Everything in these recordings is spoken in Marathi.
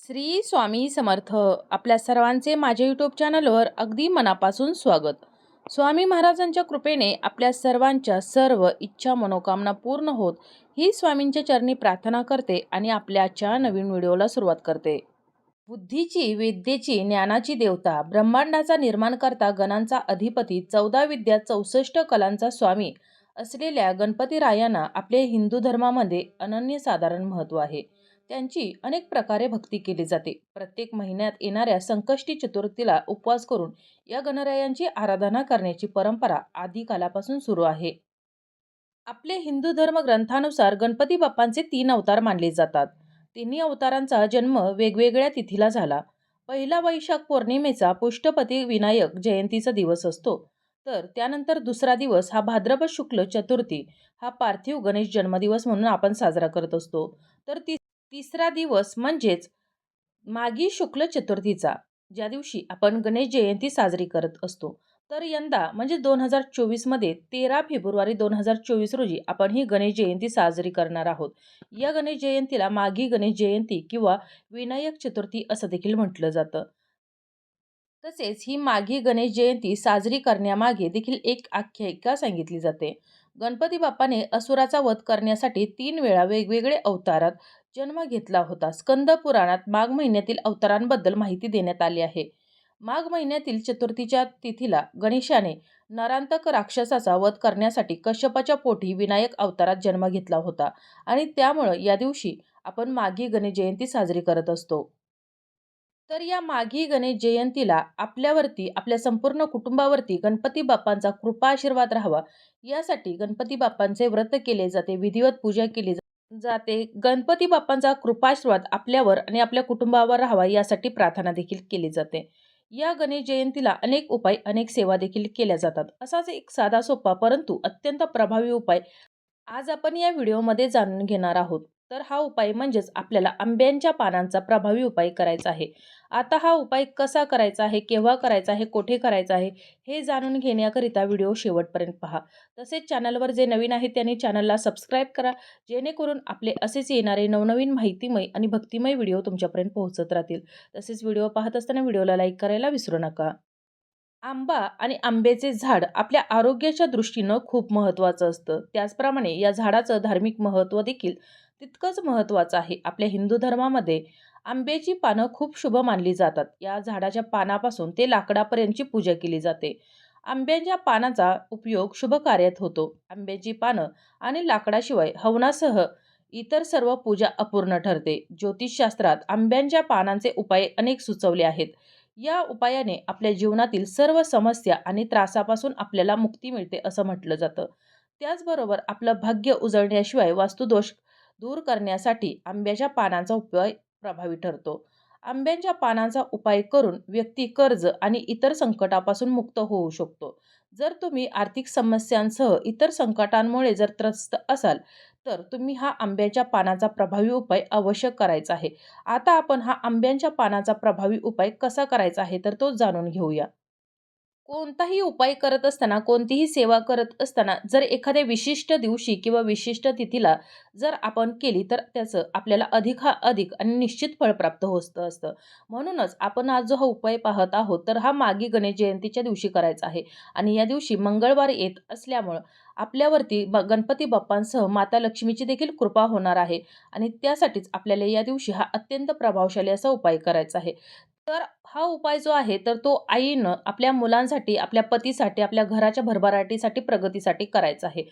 श्री स्वामी समर्थ. आपल्या सर्वांचे माझ्या यूट्यूब चॅनलवर अगदी मनापासून स्वागत. स्वामी महाराजांच्या कृपेने आपल्या सर्वांच्या सर्व इच्छा मनोकामना पूर्ण होत ही स्वामींच्या चरणी प्रार्थना करते आणि आपल्याच्या नवीन व्हिडिओला सुरुवात करते. बुद्धीची, विद्येची, ज्ञानाची देवता, ब्रह्मांडाचा निर्माण करता, गणांचा अधिपती, 14 विद्या 64 कलांचा स्वामी असलेल्या गणपतीरायांना आपल्या हिंदू धर्मामध्ये अनन्यसाधारण महत्त्व आहे. त्यांची अनेक प्रकारे भक्ती केली जाते. प्रत्येक महिन्यात येणाऱ्या संकष्टी चतुर्थीला उपवास करून या गणरायांची आराधना करण्याची परंपरा आदिकालापासून सुरू आहे. आपले हिंदू धर्म ग्रंथानुसार गणपती बाप्पांचे 3 अवतार मानले जातात. तिन्ही अवतारांचा जन्म वेगवेगळ्या तिथीला झाला. पहिला वैशाख पौर्णिमेचा पुष्टपती विनायक जयंतीचा दिवस असतो. तर त्यानंतर दुसरा दिवस हा भाद्रपद शुक्ल चतुर्थी हा पार्थिव गणेश जन्मदिवस म्हणून आपण साजरा करत असतो. तर तिसरा दिवस म्हणजेच माघी शुक्ल चतुर्थीचा, ज्या दिवशी आपण गणेश जयंती साजरी करत असतो. तर यंदा म्हणजे 2024 मध्ये 13 फेब्रुवारी 2024 रोजी आपण ही गणेश जयंती साजरी करणार आहोत. या गणेश जयंतीला माघी गणेश जयंती किंवा विनायक चतुर्थी असं देखील म्हटलं जातं. तसेच ही माघी गणेश जयंती साजरी करण्यामागे देखील एक आख्यायिका सांगितली जाते. गणपती बाप्पाने असुराचा वध करण्यासाठी 3 वेळा वेगवेगळे अवतारात जन्म घेतला होता. स्कंद पुराणात माघ महिन्यातील अवतारांबद्दल माहिती देण्यात आली आहे. माघ महिन्यातील चतुर्थीच्या तिथीला गणेशाने नरांतक राक्षसाचा वध करण्यासाठी कश्यपाच्या पोटी विनायक अवतारात जन्म घेतला होता आणि त्यामुळं या दिवशी आपण माघी गणेश जयंती साजरी करत असतो. तर या माघी गणेश जयंतीला आपल्यावरती, आपल्या संपूर्ण कुटुंबावरती गणपती बाप्पांचा कृपा आशीर्वाद राहावा यासाठी गणपती बाप्पांचे व्रत केले जाते, विधिवत पूजा केली जाते. गणपती बाप्पांचा कृपाआशीर्वाद आपल्यावर आणि आपल्या कुटुंबावर राहावा यासाठी प्रार्थना देखील केली जाते. या गणेश जयंतीला अनेक उपाय, अनेक सेवा देखील केल्या जातात. असाच एक साधा सोपा परंतु अत्यंत प्रभावी उपाय आज आपण या व्हिडिओमध्ये जाणून घेणार आहोत. तर हा उपाय म्हणजेच आपल्याला आंब्यांच्या पानांचा प्रभावी उपाय करायचा आहे. आता हा उपाय कसा करायचा आहे, केव्हा करायचा आहे, कोठे करायचा आहे हे जाणून घेण्याकरिता व्हिडिओ शेवटपर्यंत पहा. तसेच चॅनलवर जे नवीन आहेत त्यांनी चॅनलला सबस्क्राईब करा, जेणेकरून आपले असेच येणारे नवनवीन माहितीमय आणि भक्तिमय व्हिडिओ तुमच्यापर्यंत पोहोचत राहतील. तसेच व्हिडिओ पाहत असताना व्हिडिओला लाईक करायला विसरू नका. आंबा आणि आंब्याचे झाड आपल्या आरोग्याच्या दृष्टीनं खूप महत्त्वाचं असतं. त्याचप्रमाणे या झाडाचं धार्मिक महत्त्व देखील तितकंच महत्त्वाचं आहे. आपल्या हिंदू धर्मामध्ये आंब्याची पानं खूप शुभ मानली जातात. या झाडाच्या पानापासून ते लाकडापर्यंतची पूजा केली जाते. आंब्याच्या पानाचा उपयोग शुभ कार्यात होतो. आंब्याची पानं आणि लाकडाशिवाय हवनासह इतर सर्व पूजा अपूर्ण ठरते. ज्योतिषशास्त्रात आंब्यांच्या पानांचे उपाय अनेक सुचवले आहेत. या उपायाने आपल्या जीवनातील सर्व समस्या आणि त्रासापासून आपल्याला मुक्ती मिळते असं म्हटलं जातं. त्याचबरोबर आपलं भाग्य उजळण्याशिवाय वास्तुदोष दूर करण्यासाठी आंब्याच्या पानांचा उपाय प्रभावी ठरतो. आंब्याच्या पानांचा उपाय करून व्यक्ती कर्ज आणि इतर संकटापासून मुक्त होऊ शकतो. जर तुम्ही आर्थिक समस्यांसह इतर संकटांमुळे जर त्रस्त असाल तर तुम्ही हा आंब्याच्या पानाचा प्रभावी उपाय अवश्य करायचा आहे. आता आपण हा आंब्यांच्या पानाचा प्रभावी उपाय कसा करायचा आहे तर तो जाणून घेऊया. कोणताही उपाय करत असताना, कोणतीही सेवा करत असताना जर एखाद्या विशिष्ट दिवशी किंवा विशिष्ट तिथीला जर आपण केली तर त्याचं आपल्याला अधिक आणि निश्चित फळ प्राप्त होत असतं. म्हणूनच आपण आज जो हा उपाय पाहत आहोत तर हा माघी गणेश जयंतीच्या दिवशी करायचा आहे आणि या दिवशी मंगळवार येत असल्यामुळं आपल्यावरती गणपती बाप्पांसह माता लक्ष्मीची देखील कृपा होणार आहे आणि त्यासाठीच आपल्याला या दिवशी हा अत्यंत प्रभावशाली असा उपाय करायचा आहे. तर हा उपाय जो आहे तर तो आईनं आपल्या मुलांसाठी, आपल्या पतीसाठी, आपल्या घराच्या भरभराटीसाठी, प्रगतीसाठी करायचा आहे.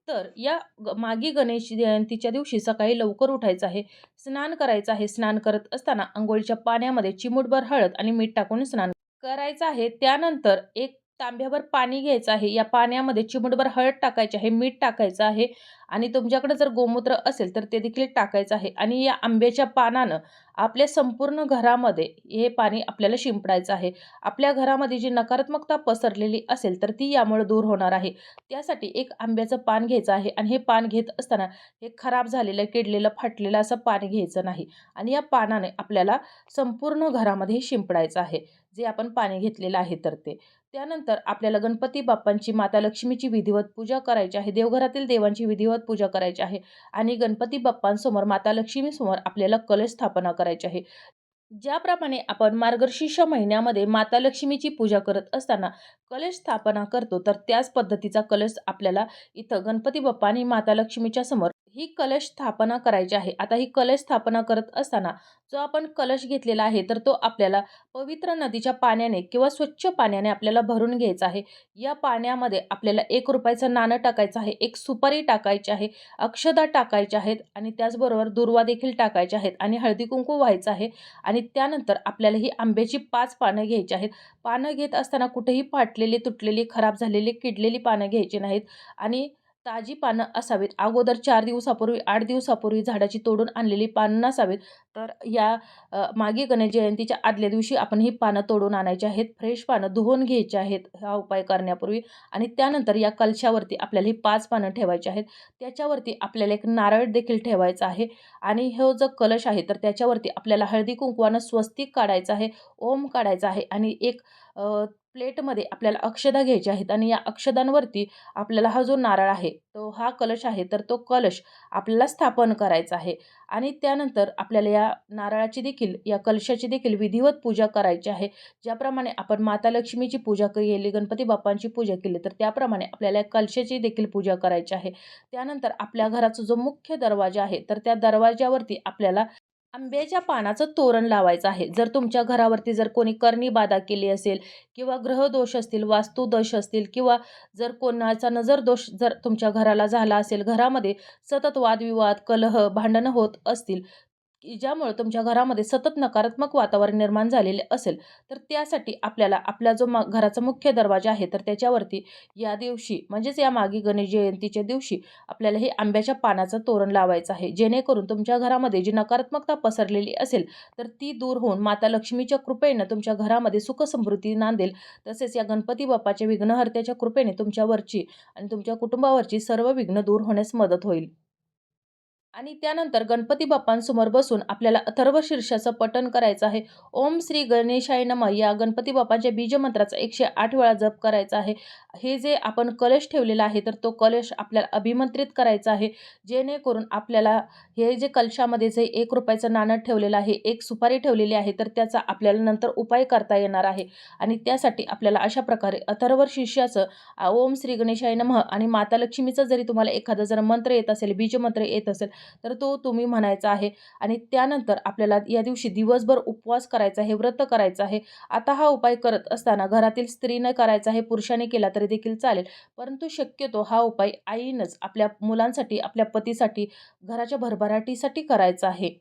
तर या माघी गणेश जयंतीच्या दिवशी सकाळी लवकर उठायचं आहे, स्नान करायचं आहे. स्नान करत असताना अंघोळीच्या पाण्यामध्ये चिमूटभर हळद आणि मीठ टाकून स्नान करायचं आहे. त्यानंतर एक तांब्याभर पाणी घ्यायचं आहे. या पाण्यामध्ये चिमूटभर हळद टाकायची आहे, मीठ टाकायचं आहे आणि तुमच्याकडे जर गोमूत्र असेल तर ते देखील टाकायचं आहे आणि या आंब्याच्या पानानं आपल्या संपूर्ण घरामध्ये हे पाणी आपल्याला शिंपडायचं आहे. आपल्या घरामध्ये जी नकारात्मकता पसरलेली असेल तर ती यामुळे दूर होणार आहे. त्यासाठी एक आंब्याचं पान घ्यायचं आहे आणि हे पान घेत असताना हे खराब झालेलं, किडलेलं, फाटलेलं असं पाणी घ्यायचं नाही आणि या पानाने आपल्याला संपूर्ण घरामध्ये शिंपडायचं आहे, जे आपण पाणी घेतलेलं आहे तर ते. त्यानंतर आपल्याला गणपती बाप्पांची, माता लक्ष्मीची विधिवत पूजा करायची आहे. देवघरातील देवांची विधिवत पूजा करायची आहे आणि गणपती बाप्पांसमोर, माता लक्ष्मीसमोर आपल्याला कलश स्थापना करायची आहे. ज्याप्रमाणे आपण मार्गशीर्ष महिन्यामध्ये माता लक्ष्मीची पूजा करत असताना कलश स्थापना करतो, तर त्याच पद्धतीचा कलश आपल्याला इथं गणपती बाप्पा आणि माता लक्ष्मीच्या समोर ही कलश स्थापना करायची आहे. आता ही कलश स्थापना करत असताना जो आपण कलश घेतलेला आहे, तर तो आपल्याला पवित्र नदीच्या पाण्याने किंवा स्वच्छ पाण्याने आपल्याला भरून घ्यायचा आहे. या पाण्यामध्ये आपल्याला ₹1 नाणं टाकायचं आहे, एक सुपारी टाकायची आहे, अक्षदा टाकायच्या आहेत आणि त्याचबरोबर दुर्वा देखील टाकायच्या आहेत आणि हळदी कुंकू व्हायचं आहे. आणि त्यानंतर आपल्याला ही आंब्याची 5 पानं घ्यायची आहेत. पानं घेत असताना कुठेही फाटलेली, तुटलेली, खराब झालेली, किडलेली पानं घ्यायची नाहीत आणि ताजी पानं असावीत. अगोदर 4 दिवसापूर्वी, 8 दिवसापूर्वी झाडाची तोडून आणलेली पानं नसावीत. तर या मागे गणेश जयंतीच्या आदल्या दिवशी आपण ही पानं तोडून आणायची आहेत. फ्रेश पानं धुवून घ्यायची आहेत हा उपाय करण्यापूर्वी आणि त्यानंतर या कलशावरती आपल्याला ही 5 पानं ठेवायची आहेत. त्याच्यावरती आपल्याला एक नारळ देखील ठेवायचा आहे आणि हा जो कलश आहे तर त्याच्यावरती आपल्याला हळदी कुंकवानं स्वस्तिक काढायचं आहे, ओम काढायचा आहे आणि एक प्लेटमध्ये आपल्याला अक्षदा घ्यायच्या आहेत आणि या अक्षदांवरती आपल्याला हा जो नारळ आहे, तो हा कलश आहे, तर तो कलश आपल्याला स्थापन करायचा आहे आणि त्यानंतर आपल्याला या नारळाची देखील, या कलशाची देखील विधिवत पूजा करायची आहे. ज्याप्रमाणे आपण माता लक्ष्मीची पूजा केली, गणपती बाप्पांची पूजा केली, तर त्याप्रमाणे आपल्याला या कलशाची देखील पूजा करायची आहे. त्यानंतर आपल्या घराचा जो मुख्य दरवाजा आहे, तर त्या दरवाज्यावरती आपल्याला आंब्याच्या पानाचं तोरण लावायचं आहे. जर तुमच्या घरावरती जर कोणी करणी बाधा केली असेल किंवा ग्रहदोष असतील, वास्तुदोष असतील किंवा जर कोणाचा नजरदोष जर तुमच्या घराला झाला असेल, घरामध्ये सतत वादविवाद, कलह, भांडणं होत असतील, की ज्यामुळे तुमच्या घरामध्ये सतत नकारात्मक वातावरण निर्माण झालेले असेल, तर त्यासाठी आपल्याला आपला जो घराचा मुख्य दरवाजा आहे, तर त्याच्यावरती या दिवशी म्हणजेच या मागे गणेश जयंतीच्या दिवशी आपल्याला हे आंब्याच्या पानाचं तोरण लावायचं आहे. जेणेकरून तुमच्या घरामध्ये जी नकारात्मकता पसरलेली असेल, तर ती दूर होऊन माता लक्ष्मीच्या कृपेने तुमच्या घरामध्ये सुख समृद्धी नांदेल. तसेच या गणपती बाप्पाच्या विघ्नहर्त्याच्या कृपेने तुमच्यावरची आणि तुमच्या कुटुंबावरची सर्व विघ्न दूर होण्यास मदत होईल. आणि त्यानंतर गणपती बाप्पांसमोर बसून आपल्याला अथर्वशीर्षाचं पठण करायचं आहे. ओम श्री गणेशाय नमः या गणपती बाप्पांच्या बीजमंत्राचा 108 वेळा जप करायचा आहे. हे जे आपण कलश ठेवलेला आहे, तर तो कलश आपल्याला अभिमंत्रित करायचा आहे. जेणेकरून आपल्याला हे जे कलशामध्ये जे ₹1 नाणं ठेवलेलं आहे, एक सुपारी ठेवलेली आहे, तर त्याचा आपल्याला नंतर उपाय करता येणार आहे. आणि त्यासाठी आपल्याला अशा प्रकारे अथर्वशीर्षाचं ओम श्री गणेशाय नमः आणि माता लक्ष्मीचा जरी तुम्हाला एखादा जर मंत्र येत असेल, बीजमंत्र येत असेल, तर तो तुम्ही म्हणायचा आहे आणि त्यानंतर आपल्याला या दिवशी दिवसभर उपवास करायचा आहे, व्रत करायचं आहे. आता हा उपाय करत असताना घरातील स्त्रीने करायचा आहे, पुरुषाने केला तरी देखील चालेल. परंतु शक्यतो हा उपाय आईनंच आपल्या मुलांसाठी, आपल्या पतीसाठी, घराच्या भरभराटीसाठी करायचा आहे.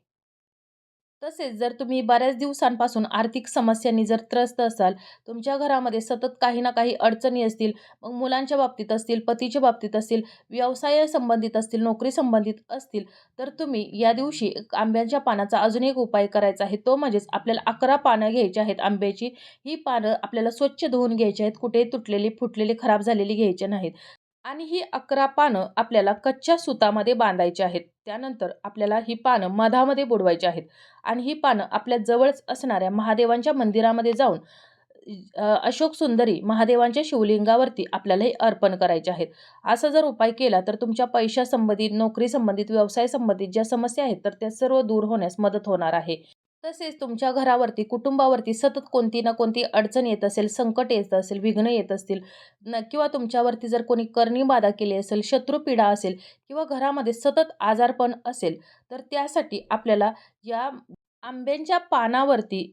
तसेच जर तुम्ही बऱ्याच दिवसांपासून आर्थिक समस्यांनी जर त्रस्त असाल, तुमच्या घरामध्ये सतत काही ना काही अडचणी असतील, मग मुलांच्या बाबतीत असतील, पतीच्या बाबतीत असतील, व्यवसाय संबंधित असतील, नोकरी संबंधित असतील, तर तुम्ही या दिवशी एक आंब्याच्या पानाचा अजून एक उपाय करायचा आहे. तो म्हणजेच आपल्याला 11 पानं घ्यायची आहेत आंब्याची. ही पानं आपल्याला स्वच्छ धुवून घ्यायची आहेत. कुठेही तुटलेली, फुटलेली, खराब झालेली घ्यायची नाहीत. आणि ही 11 पानं आपल्याला कच्च्या सुतामध्ये बांधायची आहेत. त्यानंतर आपल्याला ही पानं मधामध्ये बुडवायची आहेत आणि ही पानं आपल्या जवळच असणाऱ्या महादेवांच्या मंदिरामध्ये जाऊन अशोक सुंदरी महादेवांच्या शिवलिंगावरती आपल्याला हे अर्पण करायचे आहेत. असा जर उपाय केला तर तुमच्या पैशासंबंधित, नोकरी संबंधित, व्यवसाय संबंधित ज्या समस्या आहेत तर त्या सर्व दूर होण्यास मदत होणार आहे. तसेच तुमच्या घरावरती, कुटुंबावरती सतत कोणती ना कोणती अडचण येत असेल, संकट येत असेल, विघ्न येत असतील किंवा तुमच्यावरती जर कोणी करणी बाधा केली असेल, शत्रुपीडा असेल किंवा घरामध्ये सतत आजारपण असेल, तर त्यासाठी आपल्याला या आंब्यांच्या पानावरती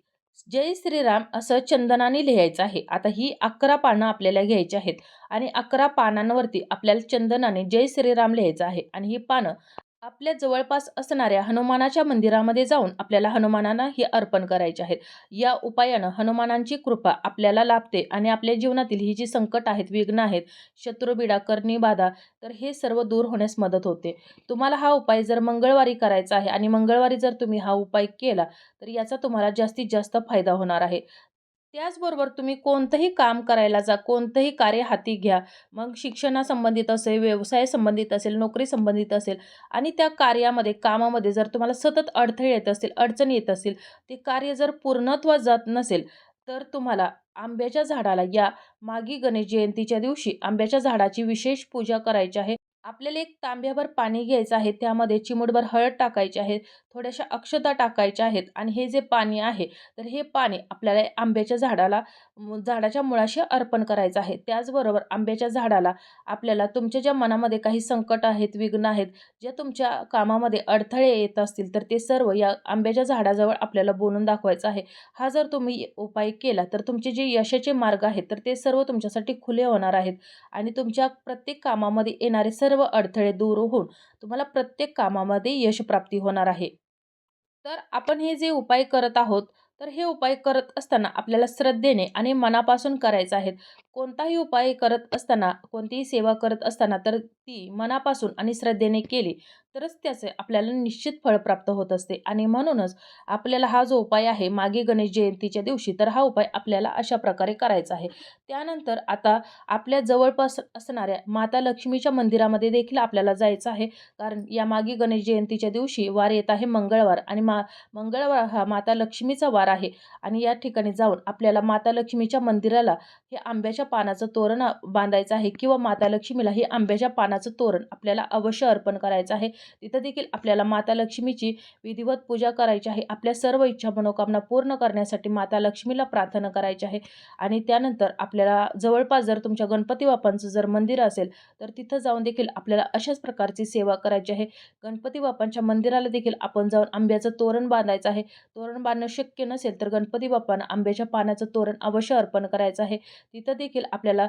जय श्रीराम असं चंदनाने लिहायचं आहे. आता ही 11 पानं आपल्याला घ्यायची आहेत आणि 11 पानांवरती आपल्याला चंदनाने जय श्रीराम लिहायचं आहे आणि ही पानं आपल्या जवळपास असणाऱ्या हनुमानाच्या मंदिरामध्ये जाऊन आपल्याला हनुमानांना ही अर्पण करायची आहेत. या उपायानं हनुमानांची कृपा आपल्याला लाभते आणि आपल्या जीवनातील ही जी संकट आहेत, विघ्न आहेत, शत्रुपीडा, करणी बाधा, तर हे सर्व दूर होण्यास मदत होते. तुम्हाला हा उपाय जर मंगळवारी करायचा आहे आणि मंगळवारी जर तुम्ही हा उपाय केला, तर याचा तुम्हाला जास्तीत जास्त फायदा होणार आहे. त्याचबरोबर तुम्ही कोणतंही काम करायला जा, कोणतंही कार्य हाती घ्या. मग शिक्षणासंबंधित असेल, व्यवसाय संबंधित असेल, नोकरी संबंधित असेल आणि त्या कार्यामध्ये, कामामध्ये जर तुम्हाला सतत अडथळे येत असतील, अडचणी येत असतील, ते कार्य जर पूर्णत्वास जात नसेल, तर तुम्हाला आंब्याच्या झाडाला या मागी गणेश जयंतीच्या दिवशी आंब्याच्या झाडाची विशेष पूजा करायची आहे. आपल्याला एक तांब्याभर पाणी घ्यायचं आहे. त्यामध्ये चिमूटभर हळद टाकायची आहे. थोड्याशा अक्षता टाकायच्या आहेत आणि हे जे पाणी आहे, तर हे पाणी आपल्याला आंब्याच्या झाडाला झाडाच्या मुळाशी अर्पण करायचं आहे. त्याचबरोबर आंब्याच्या झाडाला आपल्याला तुमच्या ज्या मनामध्ये काही संकट आहेत, विघ्न आहेत, जे तुमच्या कामामध्ये अडथळे येत असतील, तर ते सर्व या आंब्याच्या झाडाजवळ आपल्याला बोलून दाखवायचं आहे. हा जर तुम्ही उपाय केला, तर तुमचे जे यशाचे मार्ग आहेत, तर ते सर्व तुमच्यासाठी खुले होणार आहेत आणि तुमच्या प्रत्येक कामामध्ये येणारे सर्व अडथळे दूर होऊन तुम्हाला प्रत्येक कामामध्ये यश प्राप्ती होणार आहे. तर आपण हे जे उपाय करत आहोत, तर हे उपाय करत असताना आपल्याला श्रद्धेने आणि मनापासून करायचं आहे. कोणताही उपाय करत असताना, कोणतीही सेवा करत असताना तर ती मनापासून आणि श्रद्धेने केली, तरच त्याचे आपल्याला निश्चित फळ प्राप्त होत असते. आणि म्हणूनच आपल्याला हा जो उपाय आहे मागे गणेश जयंतीच्या दिवशी, तर हा उपाय आपल्याला अशा प्रकारे करायचा आहे. त्यानंतर आता आपल्या जवळपास असणाऱ्या माता लक्ष्मीच्या मंदिरामध्ये देखील आपल्याला जायचं आहे. कारण या मागे गणेश जयंतीच्या दिवशी वार येत आहे मंगळवार आणि मंगळवार हा माता लक्ष्मीचा वार आहे आणि या ठिकाणी जाऊन आपल्याला माता लक्ष्मीच्या मंदिराला हे आंब्याच्या पानाचं तोरण बांधायचं आहे किंवा माता लक्ष्मीला हे आंब्याच्या पानाचं तोरण आपल्याला अवश्य अर्पण करायचं आहे. तिथं देखील आपल्याला माता लक्ष्मीची विधिवत पूजा करायची आहे. आपल्या सर्व इच्छा मनोकामना पूर्ण करण्यासाठी माता लक्ष्मीला प्रार्थना करायची आहे आणि त्यानंतर आपल्याला जवळपास जर तुमच्या गणपती बाप्पांचं जर मंदिर असेल, तर तिथं जाऊन देखील आपल्याला अशाच प्रकारची सेवा करायची आहे. गणपती बाप्पांच्या मंदिराला देखील आपण जाऊन आंब्याचं तोरण बांधायचं आहे. तोरण बांधणं शक्य नसेल, तर गणपती बाप्पांना आंब्याच्या पानाचं तोरण अवश्य अर्पण करायचं आहे. तिथं देखील आपल्याला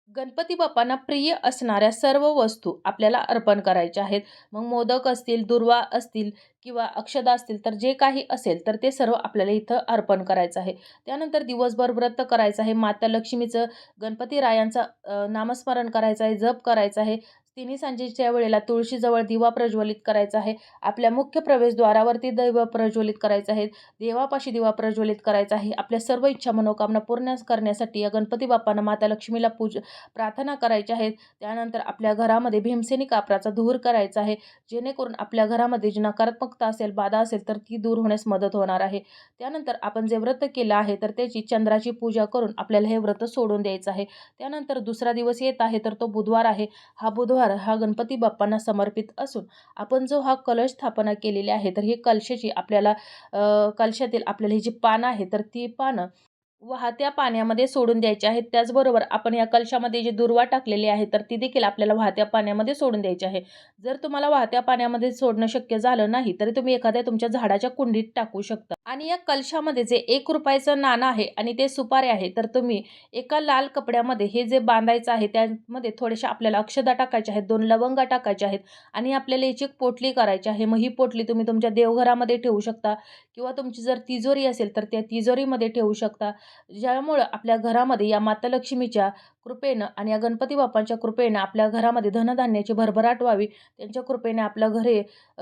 गणपती बाप्पांना प्रिय असणाऱ्या सर्व वस्तू आपल्याला अर्पण करायच्या आहेत. मग मोदक असतील, दुर्वा असतील किंवा अक्षदा असतील, तर जे काही असेल तर ते सर्व आपल्याला इथं अर्पण करायचं आहे. त्यानंतर दिवसभर व्रत करायचं आहे. माता लक्ष्मीचं, गणपती रायांचं नामस्मरण करायचं आहे, जप करायचा आहे. तिन्ही सांजेच्या वेळेला तुळशीजवळ दिवा प्रज्वलित करायचा आहे. आपल्या मुख्य प्रवेशद्वारावरती दिवा प्रज्वलित करायचा आहे. देवापाशी दिवा प्रज्वलित करायचा आहे. आपल्या सर्व इच्छा मनोकामना पूर्ण करण्यासाठी या गणपती बाप्पांना, माता लक्ष्मीला प्रार्थना करायच्या आहेत. त्यानंतर आपल्या घरामध्ये भीमसेनी कापराचा धूर करायचा आहे. जेणेकरून आपल्या घरामध्ये जी नकारात्मकता असेल, बाधा असेल, तर ती दूर होण्यास मदत होणार आहे. त्यानंतर आपण जे व्रत केलं आहे, तर त्याची चंद्राची पूजा करून आपल्याला हे व्रत सोडून द्यायचं आहे. त्यानंतर दुसरा दिवस येत आहे, तर तो बुधवार आहे. हा बुधवार हा गणपती बाप्पांना समर्पित असून आपण जो हा कलश स्थापना केलेली आहे, तर ही कलशाची आपल्याला कलशातील आपल्याला ही जी पानं आहे, तर ती पानं वाहत्या पाण्यामध्ये सोडून द्यायचे आहेत. त्याचबरोबर आपण या कलशामध्ये जी दुर्वा टाकलेली आहे, तर ती देखील आपल्याला वाहत्या पाण्यामध्ये सोडून द्यायची आहे. जर तुम्हाला वाहत्या पाण्यामध्ये सोडणं शक्य झालं नाही, तरी तुम्ही एखाद्या तुमच्या झाडाच्या कुंडीत टाकू शकता. आणि या कलशामध्ये जे ₹1 नाणं आहे आणि ते सुपारी आहे, तर तुम्ही एका लाल कपड्यामध्ये हे जे बांधायचं आहे, त्यामध्ये थोड्याशा आपल्याला अक्षदा टाकायच्या आहेत, 2 लवंगा टाकायच्या आहेत आणि आपल्याला याची एक पोटली करायची आहे. मग ही पोटली तुम्ही तुमच्या देवघरामध्ये ठेवू शकता किंवा तुमची जर तिजोरी असेल, तर त्या तिजोरीमध्ये ठेवू शकता. ज्यामुळं आपल्या घरामध्ये या माता लक्ष्मीच्या कृपेनं आणि या गणपती बाप्पांच्या कृपेनं आपल्या घरामध्ये धनधान्याची भरभराट व्हावी. त्यांच्या कृपेने आपलं घरे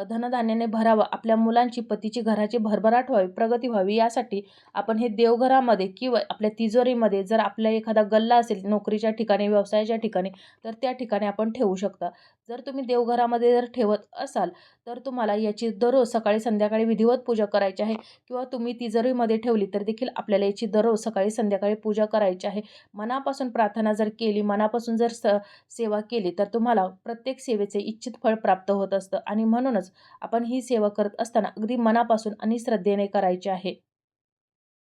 धनधान्याने भरावं. आपल्या मुलांची, पतीची, घराची भरभराट व्हावी, प्रगती व्हावी, यासाठी आपण हे देवघरामध्ये किंवा आपल्या तिजोरीमध्ये जर आपला एखादा गल्ला असेल नोकरीच्या ठिकाणी, व्यवसायाच्या ठिकाणी, तर त्या ठिकाणी आपण ठेवू शकता. जर तुम्ही देवघरामध्ये जर ठेवत असाल, तर तुम्हाला याची दररोज सकाळी संध्याकाळी विधिवत पूजा करायची आहे किंवा तुम्ही तिजोरीमध्ये ठेवली तर देखील आपल्याला याची दररोज सकाळी संध्याकाळी पूजा करायची आहे. मनापासून प्रार्थना जर केली, मनापासून जर सेवा केली, तर तुम्हाला प्रत्येक सेवेचे इच्छित फळ प्राप्त होत असतं आणि म्हणूनच आपण ही सेवा करत असताना अगदी मनापासून आणि श्रद्धेने करायची आहे.